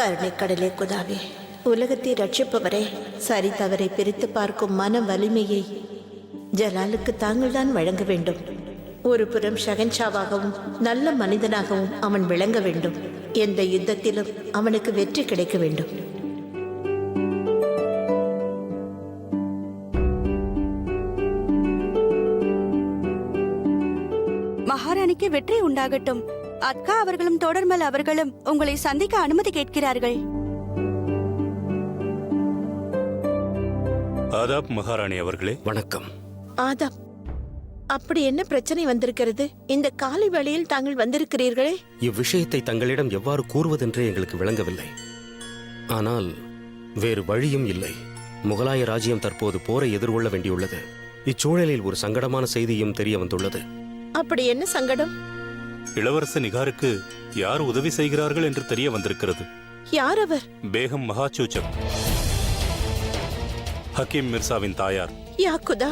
கருணை கடலே குதாவே, உலகத்தை ரட்சிப்பவரே, சரி தவறை பிரித்து பார்க்கும் மன வலிமையை ஜலாலுக்கு தாங்கள் தான் வழங்க வேண்டும். ஒரு புறம் ஷகன்ஷாவாகவும் நல்ல மனிதனாகவும் அவன் விளங்க வேண்டும். எந்த யுத்தத்திலும் அவனுக்கு வெற்றி கிடைக்க வேண்டும். மகாராணிக்கு வெற்றி உண்டாகட்டும். அத்கா அவர்களும் தொடர்மல் அவர்களும் உங்களை சந்திக்க அனுமதி கேட்கிறார்கள். ஆதாப் மகாராணி அவர்களே. வணக்கம். ஆதாப், அப்படி என்ன பிரச்சனை வந்திருக்கிறது? இந்த காலை வேளையில் தாங்கள் வந்திருக்கிறீர்களே? இவ்விஷயத்தை தங்களிடம் எவ்வாறு கூறுவதென்றே எங்களுக்கு விளங்கவில்லை. ஆனால் வேறு வழியும் இல்லை. முகலாய ராஜ்யம் தற்போது போரை எதிர்கொள்ள வேண்டியுள்ளது. இச்சூழலில் ஒரு சங்கடமான செய்தியும் தெரிய வந்துள்ளது. அப்படி என்ன சங்கடம்? இளவரச நிகாருக்கு யார் உதவி செய்கிறார்கள் என்று தெரிய வந்திருக்கிறது. யார் அவர்? பேகம் மகாச்சூச்சக், ஹக்கீம் மிர்சாவின் தாயார். யாக்குதா,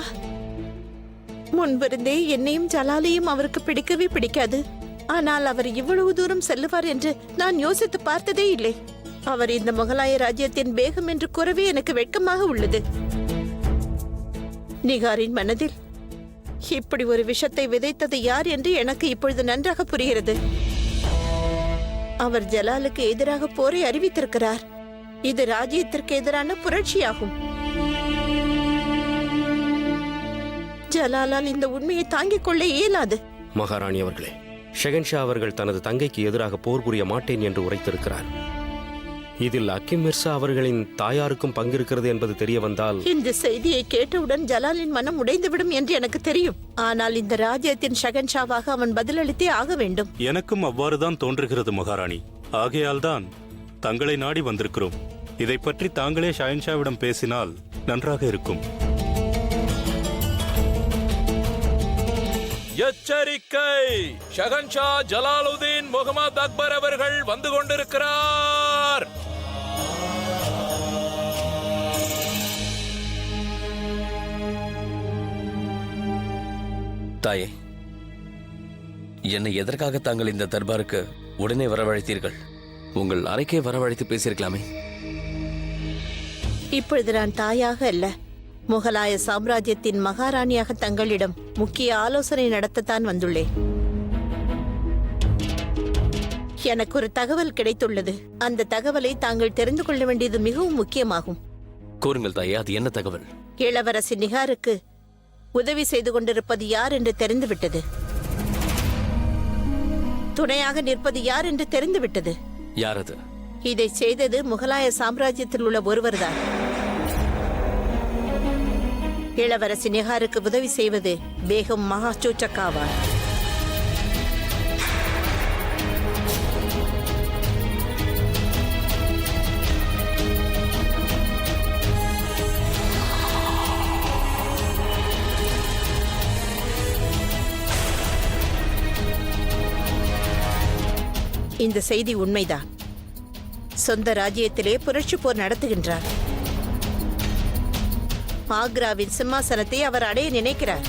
முன்பிருந்தே என்னையும் ஜலாலையும் அவருக்கு பிடிக்கவே பிடிக்காது. ஆனால் அவர் இவ்வளவு தூரம் செல்லுவார் என்று நான் யோசித்து பார்த்ததே இல்லை. அவர் இந்த முகலாய ராஜ்யத்தின் பேகம் என்று கூறவே எனக்கு வெட்கமாக உள்ளது. நிகாரின் மனதில் இப்படி ஒரு விஷத்தை விதைத்தது யார் என்று எனக்கு இப்பொழுது நன்றாக புரிகிறது. அவர் ஜலாலுக்கு எதிராக போரை அறிவித்திருக்கிறார். இது ராஜ்யத்திற்கு எதிரான புரட்சியாகும். ஜலாலால் இந்த உண்மையை தாங்கிக் கொள்ள இயலாது. மகாராணி அவர்களே, ஷெகன்ஷா அவர்கள் தனது தங்கைக்கு எதிராக போர் புரிய மாட்டேன் என்று உரைத்திருக்கிறார். இதில் ஹக்கீம் மிர்சா அவர்களின் தாயாருக்கும் பங்கிருக்கிறது என்பது தெரிய வந்தால், இந்த செய்தியை கேட்டவுடன் ஜலாலின் மனம் உடைந்துவிடும் என்று எனக்கு தெரியும். ஆனால் இந்த ராஜ்யத்தின் ஷகன்ஷாவாக அவன் பதிலளித்தே ஆக வேண்டும். எனக்கும் அவ்வாறுதான் தோன்றுகிறது மகாராணி. ஆகையால் தான் தங்களை நாடி வந்திருக்கிறோம். இதை பற்றி தாங்களே ஷஹன்ஷாவிடம் பேசினால் நன்றாக இருக்கும். எச்சரிக்கை! ஷஹன்ஷா ஜலாலுதீன் முகமது அக்பர் அவர்கள் வந்து கொண்டிருக்கிறார். தாயே, என்னை எதற்காக தாங்கள் இந்த தர்பாருக்கு உடனே வரவழைத்தீர்கள்? உங்கள் அறைக்கே வரவழைத்து பேசியிருக்கலாமே. இப்பொழுது நான் தாயாக அல்ல, முகலாய சாம்ராஜ்யத்தின் மகாராணியாக தங்களிடம் முக்கிய ஆலோசனை நடத்தத்தான் வந்துள்ளேன். எனக்கு ஒரு தகவல் கிடைத்துள்ளது. அந்த தகவலை தாங்கள் தெரிந்து கொள்ள வேண்டியது மிகவும் முக்கியமாகும். கூறுங்கள் தாயே, அது என்ன தகவல்? இளவரசி நிகாருக்கு உதவி செய்து கொண்டிருப்பது யார் என்று தெரிந்துவிட்டது. துணையாக நிற்பது யார் என்று தெரிந்துவிட்டது. யார் அது? இதை செய்தது முகலாய சாம்ராஜ்யத்தில் உள்ள ஒருவர்தான். இளவரசி நிகாருக்கு உதவி செய்வது பேகம் மகாச்சூச்சக் ஆவார். இந்த செய்தி உண்மைதான். சொந்த ராஜ்யத்திலே புரட்சி போர் நடத்துகின்றார். ஆக்ராவின் சிம்மாசனத்தை அவர் அடைய நினைக்கிறார்.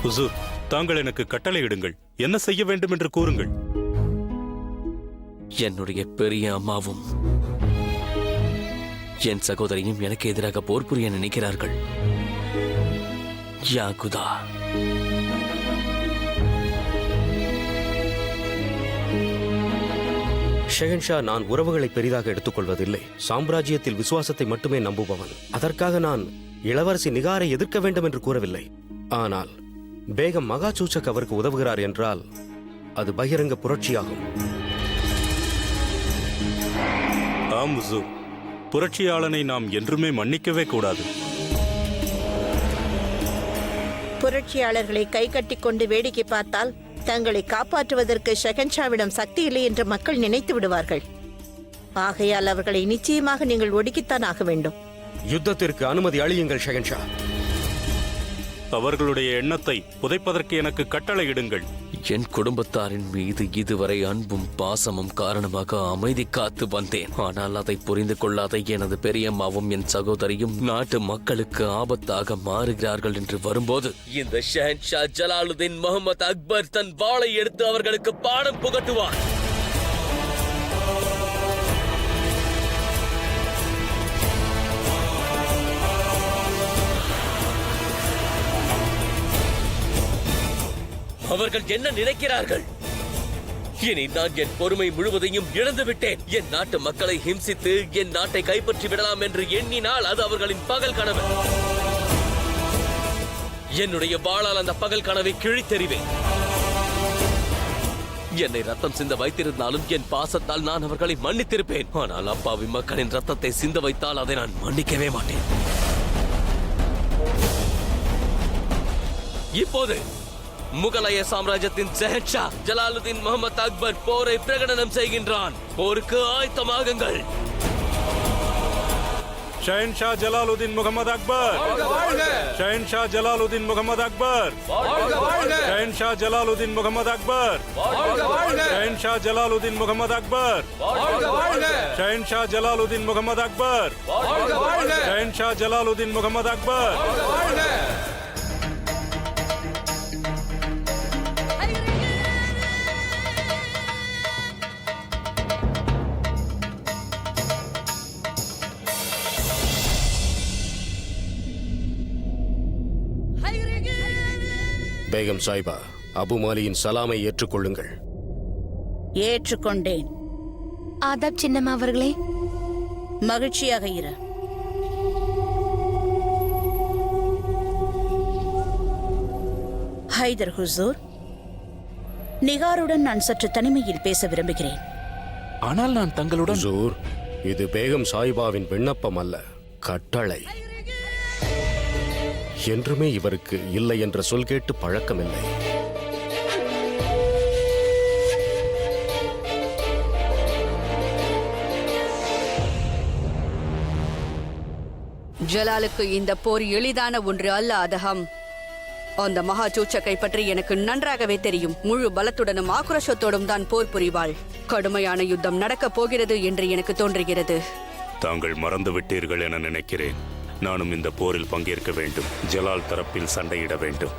ஹுசூர், தாங்கள் எனக்கு கட்டளையிடுங்கள். என்ன செய்ய வேண்டும் என்று கூறுங்கள். என்னுடைய பெரிய அம்மாவும் என் சகோதரியும் எனக்கு எதிராக போர் புரிய நினைக்கிறார்கள். யாகுதா, ஷெகன்ஷா, நான் உறவுகளை பெரிதாக எடுத்துக்கொள்வதில்லை. சாம்ராஜ்யத்தில் விசுவாசத்தை மட்டுமே நம்புபவன். அதற்காக நான் இளவரசி நிகாரை எதிர்க்க வேண்டும் என்று கூறவில்லை. ஆனால் பேகம் மகாச்சூச்சக் அவருக்கு உதவுகிறார் என்றால் அது பகிரங்க புரட்சியாகும். ஆம் ஹுசூர், புரட்சியாளனை நாம் என்றுமே மன்னிக்கவே கூடாது. புரட்சியாளர்களை கை கட்டிக் கொண்டு வேடிக்கை பார்த்தால் தங்களை காப்பாற்றுவதற்கு ஷெகன்ஷாவிடம் சக்தி இல்லை என்று மக்கள் நினைத்து விடுவார்கள். ஆகையால் அவர்களை நிச்சயமாக நீங்கள் ஒடுக்கித்தான் ஆக வேண்டும். யுத்தத்திற்கு அனுமதி அளியுங்கள் ஷெகன்ஷா. அவர்களுடைய எண்ணத்தை புதைப்பதற்கு எனக்கு கட்டளையிடுங்கள். என் குடும்பத்தாரின் மீது இதுவரை அன்பும் பாசமும் காரணமாக அமைதி காத்து வந்தேன். ஆனால் அதை புரிந்து கொள்ளாத எனது பெரியம்மாவும் என் சகோதரியும் நாட்டு மக்களுக்கு ஆபத்தாக மாறுகிறார்கள் என்று வரும்போது இந்த ஷஹன்ஷா ஜலாலுதீன் முகமது அக்பர் தன் வாளை எடுத்து அவர்களுக்கு பாடம் புகட்டுவார். அவர்கள் என்ன நினைக்கிறார்கள்? இனி நான் என் பொறுமை முழுவதையும் இழந்து விட்டேன். என் நாட்டு மக்களை ஹிம்சித்து என் நாட்டை கைப்பற்றி விடலாம் என்று எண்ணினால் அது அவர்களின் பகல் கனவு. என்னுடைய வாளால் அந்த பகல் கனவை கிழித்தெறிவேன். என்னை ரத்தம் சிந்த வைத்திருந்தாலும் என் பாசத்தால் நான் அவர்களை மன்னித்திருப்பேன். ஆனால் அப்பாவி மக்களின் ரத்தத்தை சிந்த வைத்தால் அதை நான் மன்னிக்கவே மாட்டேன். இப்போது முகலாய சாம்ராஜ்யத்தின் ஷஹன்ஷா ஜலாலுதீன் முகமது அக்பர் போரை பிரகடனம் செய்கின்றான். போருக்கு ஆயத்தமாகுங்கள். ஷஹன்ஷா ஜலாலுதீன் முகமது அக்பர், ஷஹன்ஷா ஜலாலுதீன் முகமது அக்பர், ஷஹன்ஷா ஜலாலுதீன் முகமது அக்பர், ஷஹன்ஷா ஜலாலுதீன் முகமது அக்பர், ஷஹன்ஷா ஜலாலுதீன் முகமது அக்பர், ஷஹன்ஷா ஜலாலுதீன் முகமது அக்பர். பேகம் சாஹிபா, அபு மாலியின் சலாமை ஏற்றுக்கொள்ளுங்கள். ஏற்றுக்கொண்டேன். ஆதாப் சின்னம்மா அவர்களே. மகிழ்ச்சியாக இரு. ஹைதர் ஹுசூர், நிகாருடன் நான் சற்று தனிமையில் பேச விரும்புகிறேன். ஆனால் நான் தங்களுடன் ஹுசூர், இது பேகம் சாஹிபாவின் விண்ணப்பம் அல்ல, கட்டளை. என்றுமே இவருக்கு இல்லை என்ற சொல் கேட்டு பழக்கமில்லை. ஜலாலுக்கு இந்த போர் எளிதான ஒன்று அல்ல அதகம். அந்த மகா சூச்சக்கை பற்றி எனக்கு நன்றாகவே தெரியும். முழு பலத்துடனும் ஆக்ரோஷத்தோடும் தான் போர் புரிவாள். கடுமையான யுத்தம் நடக்கப் போகிறது என்று எனக்கு தோன்றுகிறது. தாங்கள் மறந்து விட்டீர்கள் என நினைக்கிறேன். நானும் இந்த போரில் பங்கேற்க வேண்டும். ஜலால் தரப்பில் சண்டையிட வேண்டும்.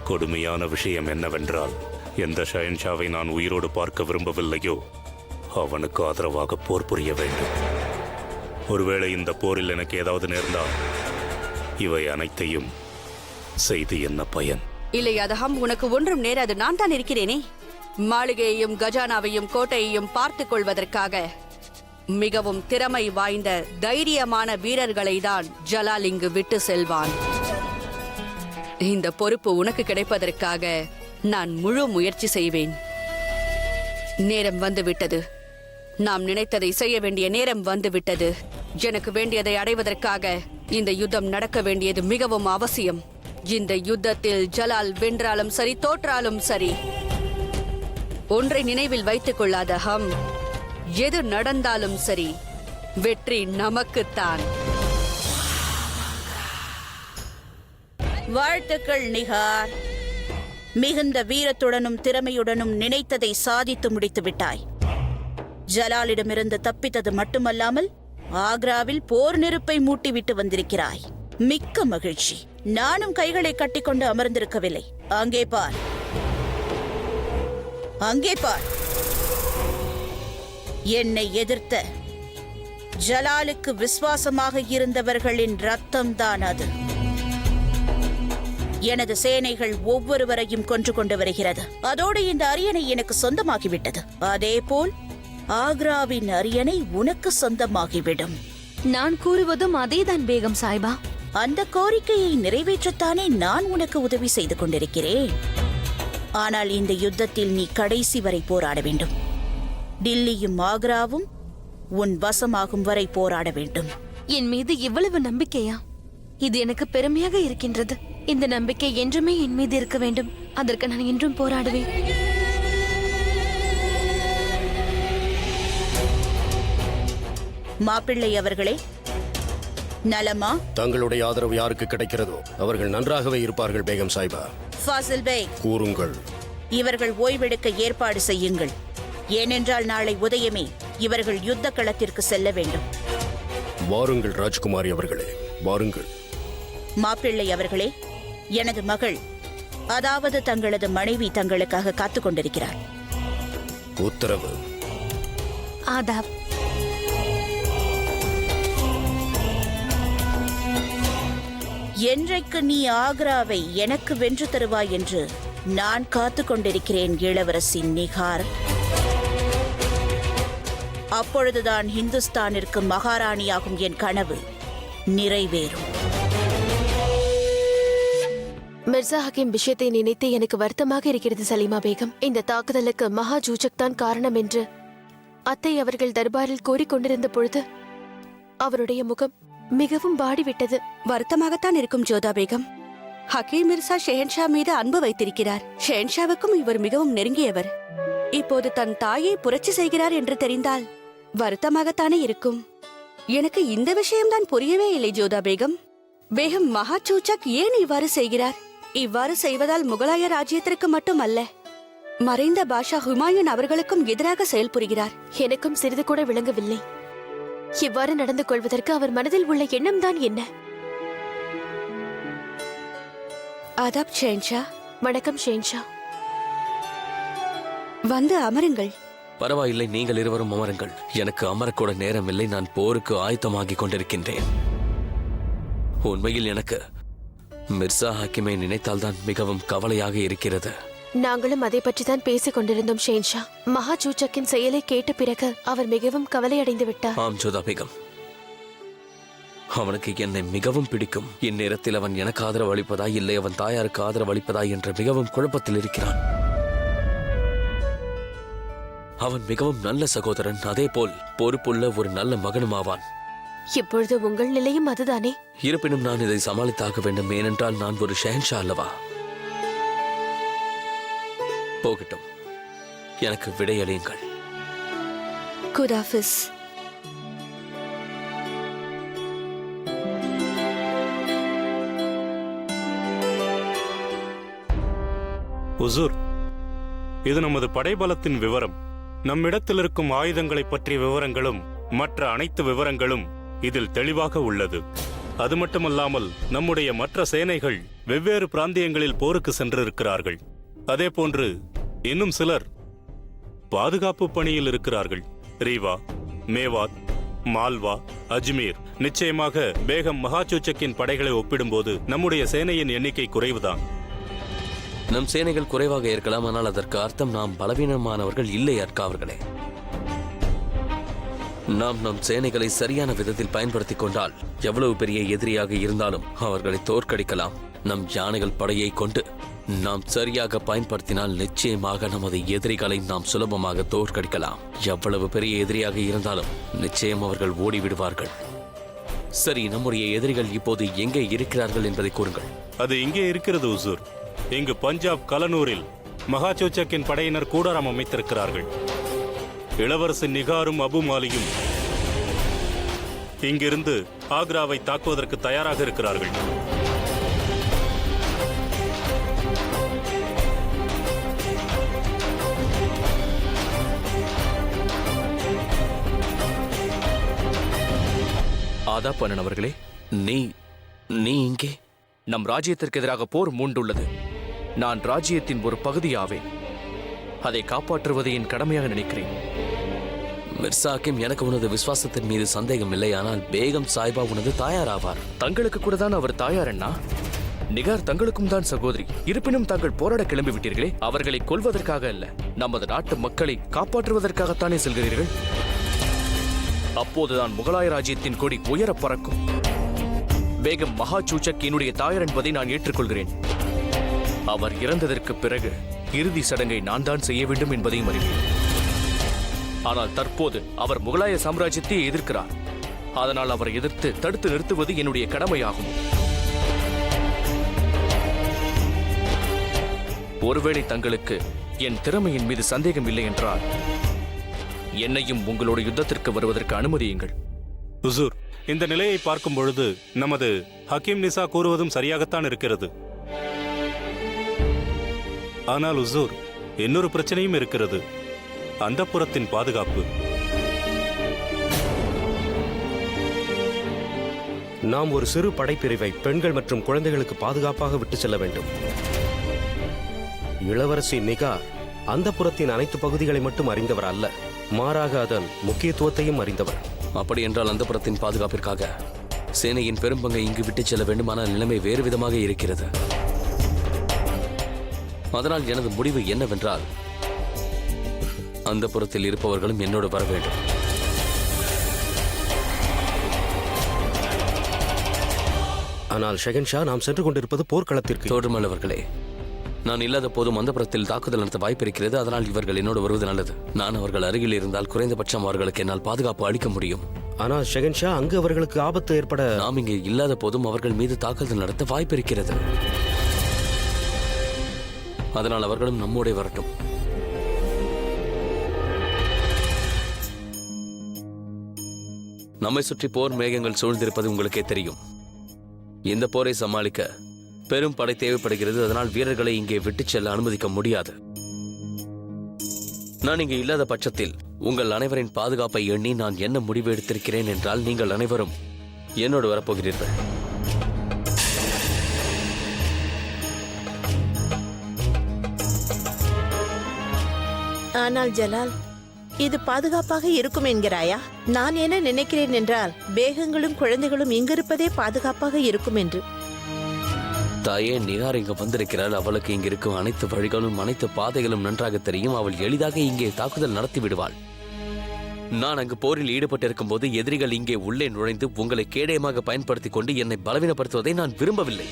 கொடுமையான விஷயம் என்னவென்றால், எந்த ஷஹன்ஷாவை நான் உயிரோடு பார்க்க விரும்பவில்லையோ அவனுக்கு ஆதரவாக போர் புரிய வேண்டும். ஒருவேளை இந்த போரில் எனக்கு ஏதாவது நேர்ந்தால் இவை அனைத்தையும் செய்து என்ன பயன்? இல்லை அதகம், உனக்கு ஒன்றும் நேராது. நான் தான் இருக்கிறேனே. மாளிகையையும் கஜானாவையும் கோட்டையையும் பார்த்துக் கொள்வதற்காக மிகவும் திறமை வாய்ந்த தைரியமான வீரர்களை தான் ஜலால் இங்கு விட்டு செல்வான். இந்த பொறுப்பு உனக்கு கிடைப்பதற்காக நான் முழு முயற்சி செய்வேன். நேரம் வந்துவிட்டது. நாம் நினைத்ததை செய்ய வேண்டிய நேரம் வந்துவிட்டது. எனக்கு வேண்டியதை அடைவதற்காக இந்த யுத்தம் நடக்க வேண்டியது மிகவும் அவசியம். இந்த யுத்தத்தில் ஜலால் வென்றாலும் சரி, தோற்றாலும் சரி, ஒன்றை நினைவில் வைத்துக் கொள்ளாத ஹம், எது நடந்தாலும் சரி, வெற்றி நமக்குத்தான். வாழ்த்துக்கள் நிகார். மிகுந்த வீரத்துடனும் திறமையுடனும் நினைத்ததை சாதித்து முடித்து விட்டாய். ஜலாலிடமிருந்து தப்பித்தது மட்டுமல்லாமல் ஆக்ராவில் போர் நெருப்பை மூட்டிவிட்டு வந்திருக்கிறாய். மிக்க மகிழ்ச்சி. நானும் கைகளை கட்டிக்கொண்டு அமர்ந்திருக்கவில்லை. அங்கே பார், அங்கே பார். என்னை எதிர்த்த ஜலாலுக்கு விசுவாசமாக இருந்தவர்களின் ரத்தம்தான் அது. எனது சேனைகள் ஒவ்வொருவரையும் கொன்று கொண்டு வருகிறது. அதோடு இந்த அரியணை எனக்கு சொந்தமாகிவிட்டது. அதேபோல் ஆக்ராவின் அரியணை உனக்கு சொந்தமாகிவிடும். நான் கூறுவதும் அதேதான் பேகம் சாஹிபா. அந்த கோரிக்கையை நிறைவேற்றத்தானே நான் உனக்கு உதவி செய்து கொண்டிருக்கிறேன். ஆனால் இந்த யுத்தத்தில் நீ கடைசி வரை போராட வேண்டும். டில்லியும் ஆக்ராவும் உன் வசமாகும் வரை போராட வேண்டும். என் மீது இவ்வளவு நம்பிக்கையா? இது எனக்கு பெருமையாக இருக்கின்றது. இந்த நம்பிக்கை என்றுமே என் மீது இருக்க வேண்டும். அதற்கு நான் என்றும் போராடுவேன். மாப்பிள்ளை அவர்களே, நலமா? தங்களுடைய ஆதரவு யாருக்கு கிடைக்கிறதோ அவர்கள் நன்றாகவே இருப்பார்கள் பேகம் சாஹிபா. ஃபாசில் பே, கூறுங்கள். இவர்கள் ஓய்வெடுக்க ஏற்பாடு செய்யுங்கள். ஏனென்றால் நாளை உதயமே இவர்கள் யுத்த களத்திற்கு செல்ல வேண்டும். வாருங்கள் ராஜ்குமாரி அவர்களே, வாருங்கள். மாப்பிள்ளை அவர்களே, எனது மகள், அதாவது தங்களது மனைவி தங்களுக்காக காத்துக் கொண்டிருக்கிறார். உத்தரவு. ஆதாப். என்றைக்கு நீ ஆக்ராவை எனக்கு வென்று தருவாய் என்று நான் காத்துக் கொண்டிருக்கிறேன் இளவரசி நிகார். அப்பொழுதுதான் ஹிந்துஸ்தானிற்கு மகாராணியாகும் என் கனவு நிறைவேறும். மிர்சா ஹக்கீம் விஷயத்தை நினைத்து எனக்கு வருத்தமாக இருக்கிறது சலீமா பேகம். இந்த தாக்குதலுக்கு மகா ஜூஜக் தான் காரணம் என்று அத்தை அவர்கள் தர்பாரில் கூறிக்கொண்டிருந்த பொழுது அவருடைய முகம் மிகவும் வாடிவிட்டது. வருத்தமாகத்தான் இருக்கும் ஜோதா பேகம். ஹக்கீம் மிர்சா ஷெஹன்ஷா மீது அன்பு வைத்திருக்கிறார். ஷெஹன்ஷாவுக்கும் இவர் மிகவும் நெருங்கியவர். இப்போது தன் தாயை புரட்சி செய்கிறார் என்று தெரிந்தால் வருத்தமாகத்தானே இருக்கும். எனக்கு இந்த விஷயம்தான் புரியவே இல்லை ஜோதா பேகம். பேகம் மகா சூச்சக் ஏன் இவ்வாறு செய்கிறார்? இவ்வாறு செய்வதால் முகலாய ராஜ்யத்திற்கு மட்டும் அல்ல, மறைந்த பாஷா ஹுமாயூன் அவர்களுக்கும் எதிராக செயல்புரிகிறார். எனக்கும் சிறிது கூட விளங்கவில்லை. இவ்வாறு நடந்து கொள்வதற்கு அவர் மனதில் உள்ள எண்ணம் தான் என்ன? ஆதாப் ஷெஹன்ஷா. வணக்கம் ஷெஹன்ஷா. வந்து அமருங்கள். பரவாயில்லை, நீங்கள் இருவரும் அமருங்கள். எனக்கு அமரக்கூட நேரமில்லை. நான் போருக்கு ஆயத்தமாகிக் கொண்டிருக்கின்றேன். உண்மையில் எனக்கு மிர்சா ஹக்கீமை நினைத்தால்தான் மிகவும் கவலையாக இருக்கிறது. நாங்களும் அதை பற்றி தான் பேசிக் கொண்டிருந்தோம் ஷெஹன்ஷா. மகா சூச்சக்கின் செயலை கேட்ட பிறகு அவர் மிகவும் கவலையடைந்து விட்டார். ஆம் ஜோதா பேகம், அவனுக்கு என்னை மிகவும் பிடிக்கும். இந்நேரத்தில் அவன் எனக்கு ஆதரவு அளிப்பதா இல்லை அவன் தாயாருக்கு ஆதரவு அளிப்பதா என்ற மிகவும் குழப்பத்தில் இருக்கிறான். அவன் மிகவும் நல்ல சகோதரன், அதேபோல் பொறுப்புள்ள ஒரு நல்ல மகனும் ஆவான். இப்பொழுது உங்கள் நிலையும் அதுதானே? இருப்பினும் நான் இதை சமாளித்தாக வேண்டும். ஏனென்றால் நான் ஒரு ஷெஹன்ஷா அல்லவா. போகட்டும், எனக்கு விடையளியுங்கள். குடாஃபிஸ். உசூர், இது நமது படைபலத்தின் விவரம். நம்மிடத்தில் இருக்கும் ஆயுதங்களை பற்றிய விவரங்களும் மற்ற அனைத்து விவரங்களும் இதில் தெளிவாக உள்ளது. அது மட்டுமல்லாமல் நம்முடைய மற்ற சேனைகள் வெவ்வேறு பிராந்தியங்களில் போருக்கு சென்றிருக்கிறார்கள். அதேபோன்று இன்னும் சிலர் பாதுகாப்பு பணியில் இருக்கிறார்கள். ரீவா, மேவாத், மால்வா, அஜ்மீர். நிச்சயமாக பேகம் மகாசூச்சக்கின் படைகளை ஒப்பிடும்போது நம்முடைய சேனையின் எண்ணிக்கை குறைவுதான். நம் சேனைகள் குறைவாக இருக்கலாம், ஆனால் அதற்கு அர்த்தம் நாம் பலவீனமானவர்கள் இல்லை அர்க்கா அவர்களே. நாம் நம் சேனைகளை சரியான விதத்தில் பயன்படுத்திக் கொண்டால் எவ்வளவு பெரிய எதிரியாக இருந்தாலும் அவர்களை தோற்கடிக்கலாம். நம் யானைகள் படையை கொண்டு நாம் சரியாக பயன்படுத்தினால் நிச்சயமாக நமது எதிரிகளை நாம் சுலபமாக தோற்கடிக்கலாம். எவ்வளவு பெரிய எதிரியாக இருந்தாலும் நிச்சயம் அவர்கள் ஓடிவிடுவார்கள். சரி, நம்முடைய எதிரிகள் இப்போது எங்கே இருக்கிறார்கள் என்பதை கூறுங்கள். அது இங்கே இருக்கிறது உசூர். இங்கு பஞ்சாப் கலனூரில் மகாசூச்சக்கின் படையினர் கூடாரம் அமைத்திருக்கிறார்கள். இளவரசி நிகாரும் அபு மாலியும் இங்கிருந்து ஆக்ராவை தாக்குவதற்கு தயாராக இருக்கிறார்கள். ஆதாப் அண்ணன் அவர்களே, நீ இங்கே? நம் ராஜ்யத்திற்கு எதிராக போர் மூண்டுள்ளது. நான் ராஜ்யத்தின் ஒரு பகுதியாவேன். அதை காப்பாற்றுவதை என் கடமையாக நினைக்கிறேன். மிர்சா ஹக்கீம், எனக்கு உனது விசுவாசத்தின் மீது சந்தேகம் இல்லை. ஆனால் பேகம் சாஹிபா உனது தாயாராவார். தங்களுக்கு கூட தான் அவர் தாயார் அண்ணா. நிகார் தங்களுக்கும் தான் சகோதரி. இருப்பினும் தாங்கள் போராட கிளம்பி விட்டீர்களே, அவர்களை கொல்வதற்காக அல்ல, நமது நாட்டு மக்களை காப்பாற்றுவதற்காகத்தானே செல்கிறீர்கள். அப்போதுதான் முகலாய ராஜ்யத்தின் கொடி உயர பறக்கும். பேகம் மகா சூச்சக் என்னுடைய தாயார் என்பதை நான் ஏற்றுக்கொள்கிறேன். அவர் இறந்ததற்கு பிறகு இறுதி சடங்கை நான் தான் செய்ய வேண்டும் என்பதையும் அறிவேன். ஆனால் தற்போது அவர் முகலாய சாம்ராஜ்யத்தை எதிர்க்கிறார். அதனால் அவரை எதிர்த்து தடுத்து நிறுத்துவது என்னுடைய கடமையாகும். ஒருவேளை தங்களுக்கு என் திறமையின் மீது சந்தேகம் இல்லை என்றால் என்னையும் உங்களோட யுத்தத்திற்கு வருவதற்கு அனுமதியுங்கள். ஹுசூர், இந்த நிலையை பார்க்கும் பொழுது நமது ஹக்கீம் நிசா கூறுவதும் சரியாகத்தான் இருக்கிறது. ஆனால் ஹுசூர், இன்னொரு பிரச்சனையும் இருக்கிறது. அந்தப்புரத்தின் பாதுகாப்பு. நாம் ஒரு சிறு படைப்பிரிவை பெண்கள் மற்றும் குழந்தைகளுக்கு பாதுகாப்பாக விட்டு செல்ல வேண்டும். இளவரசி நிகார் அந்தப்புரத்தின் அனைத்து பகுதிகளை மட்டும் அறிந்தவர் அல்ல, மாறாக அதன் முக்கியத்துவத்தையும் அறிந்தவர். அப்படி என்றால் அந்தப்புரத்தின் பாதுகாப்பிற்காக சேனையின் பெரும்பங்கை இங்கு விட்டுச் செல்ல வேண்டுமானால் நிலைமை வேறு விதமாக இருக்கிறது. அதனால் எனது முடிவு என்னவென்றால் அந்தப்புரத்தில் இருப்பவர்களும் என்னோடு வர வேண்டும். ஆனால் ஷெகன்ஷா, நாம் சென்று கொண்டிருப்பது போர்க்களத்திற்கு. தோற்றுமல்லவர்களே, நான் இல்லாத போதும் அந்தப்புரத்தில் தாக்குதல் நடத்த வாய்ப்பு இருக்கிறது. அதனால் இவர்கள் என்னோடு வருவது நல்லது. நான் அவர்கள் அருகில் இருந்தால் குறைந்தபட்சம் அவர்களுக்கு என்னால் பாதுகாப்பு அளிக்க முடியும். ஆனால் ஷெகன்ஷா, அங்கு அவர்களுக்கு ஆபத்து ஏற்பட... நாம் இங்கே இல்லாத போதும் அவர்கள் மீது தாக்குதல் நடத்த வாய்ப்பு இருக்கிறது. அதனால் அவர்களும் நம்மோட வரட்டும். நம்மை சுற்றி போர் மேகங்கள் சூழ்ந்திருப்பது உங்களுக்கே தெரியும். இந்த போரை சமாளிக்க பெரும் படை தேவைப்படுகிறது. அதனால் வீரர்களை இங்கே விட்டுச் செல்ல அனுமதிக்க முடியாது. நான் இங்கே இல்லாத பட்சத்தில் உங்கள் அனைவரின் பாதுகாப்பை எண்ணி நான் என்ன முடிவு எடுத்திருக்கிறேன் என்றால், நீங்கள் அனைவரும் என்னோடு வரப்போகிறீர்கள். ஆனால் ஜலால், இது பாதுகாப்பாக இருக்கும் என்கிறாயா? நான் என்ன நினைக்கிறேன் என்றால், பேகங்களும் குழந்தைகளும் இங்கிருப்பதே பாதுகாப்பாக இருக்கும் என்று. தாயே, நிகார் இங்கு வந்திருக்கிறாள். அவளுக்கு இங்கு இருக்கும் அனைத்து வழிகளும் அனைத்து பாதைகளும் நன்றாக தெரியும். அவள் எளிதாக இங்கே தாக்குதல் நடத்தி விடுவாள். நான் அங்கு போரில் ஈடுபட்டிருக்கும் போது எதிரிகள் இங்கே உள்ளே நுழைந்து உங்களை கேடயமாக பயன்படுத்திக் கொண்டு என்னை பலவீனப்படுத்துவதை நான் விரும்பவில்லை.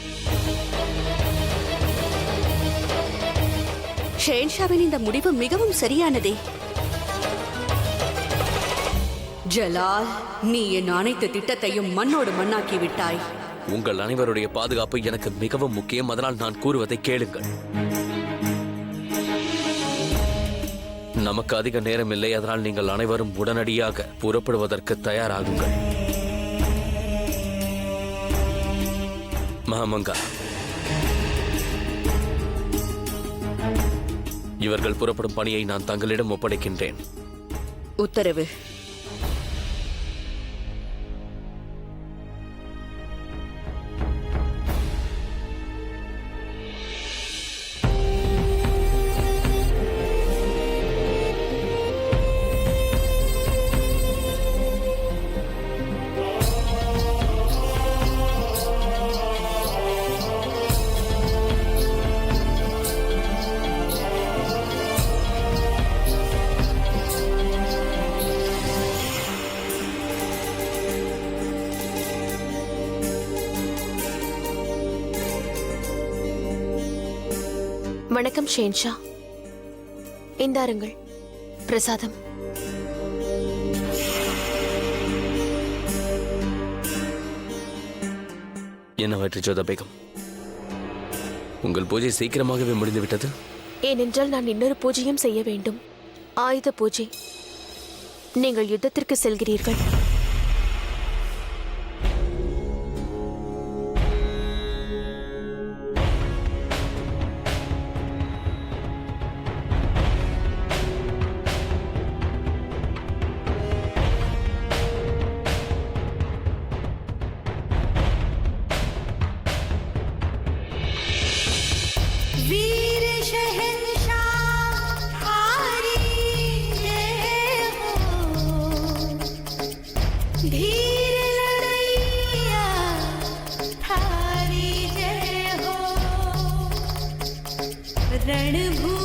ஷெஹன்ஷாவின் இந்த முடிவு மிகவும் சரியானதே. ஜலால், நீ என் அனைத்து திட்டத்தையும் மண்ணோடு மண்ணாக்கி விட்டாய். உங்கள் அனைவருடைய பாதுகாப்பு எனக்கு மிகவும் முக்கியம். அதனால் நான் கூறுவதை கேளுங்கள். நமக்கு அதிக நேரம் இல்லை. அதனால் நீங்கள் அனைவரும் உடனடியாக புறப்படுவதற்கு தயாராகுங்கள். மகாமங்கா, இவர்கள் புறப்படும் பணியை நான் தங்களிடம் ஒப்படைக்கின்றேன். உத்தரவு. வணக்கம் ஷெஹன்ஷா. இந்தாருங்கள் பிரசாதம். என்னவாயிற்று ஜோதா பேகம்? உங்கள் பூஜை சீக்கிரமாகவே முடிந்துவிட்டது. ஏனென்றால் நான் இன்னொரு பூஜையும் செய்ய வேண்டும். ஆயுத பூஜை. நீங்கள் யுத்தத்திற்கு செல்கிறீர்கள். रणभूमि